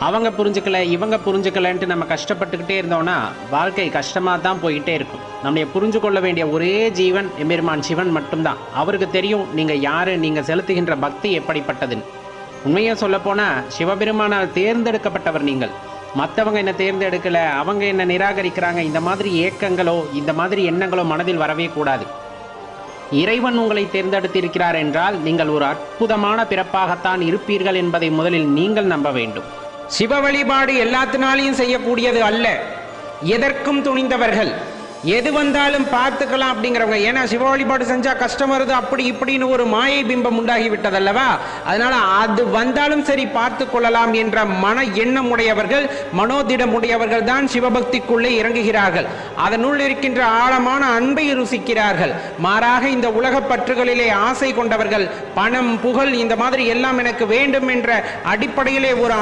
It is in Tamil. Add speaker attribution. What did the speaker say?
Speaker 1: அவங்க புரிஞ்சுக்கல இவங்க புரிஞ்சுக்கலன்ட்டு நம்ம கஷ்டப்பட்டுக்கிட்டே இருந்தோம்னா வாழ்க்கை கஷ்டமாக தான் போயிட்டே இருக்கும். நம்மளை புரிஞ்சு கொள்ள வேண்டிய ஒரே ஜீவன் எம்பெருமான் சிவன் மட்டும்தான். அவருக்கு தெரியும் நீங்கள் யார், நீங்கள் செலுத்துகின்ற பக்தி எப்படிப்பட்டதுன்னு. உண்மையாக சொல்லப்போனால் சிவபெருமானால் தேர்ந்தெடுக்கப்பட்டவர் நீங்கள். மற்றவங்க என்ன தேர்ந்தெடுக்கலை, அவங்க என்ன நிராகரிக்கிறாங்க, இந்த மாதிரி ஏக்கங்களோ இந்த மாதிரி எண்ணங்களோ மனதில் வரவே கூடாது. இறைவன் உங்களை தேர்ந்தெடுத்திருக்கிறார் என்றால் நீங்கள் ஒரு அற்புதமான பிறப்பாகத்தான் இருப்பீர்கள் என்பதை முதலில் நீங்கள் நம்ப வேண்டும். சிவ வழிபாடு எல்லாத்தினாலையும் செய்யக்கூடியது அல்ல. எதற்கும் துணிந்தவர்கள், எது வந்தாலும் பார்த்துக்கலாம் அப்படிங்கிறவங்க. ஏன்னா சிவ வழிபாடு செஞ்சா கஷ்டம் வருது அப்படி இப்படின்னு ஒரு மாயை பிம்பம் உண்டாகி விட்டதல்லவா. அதனால அது வந்தாலும் சரி பார்த்து கொள்ளலாம் என்ற மன எண்ணம் உடையவர்கள், மனோதிடம் உடையவர்கள் தான் சிவபக்திக்குள்ளே இறங்குகிறார்கள். அதனுள் இருக்கின்ற ஆழமான அன்பை ருசிக்கிறார்கள். மாறாக இந்த உலக பற்றுகளிலே ஆசை கொண்டவர்கள், பணம் புகழ் இந்த மாதிரி எல்லாம் எனக்கு வேண்டும் என்ற அடிப்படையிலே ஒரு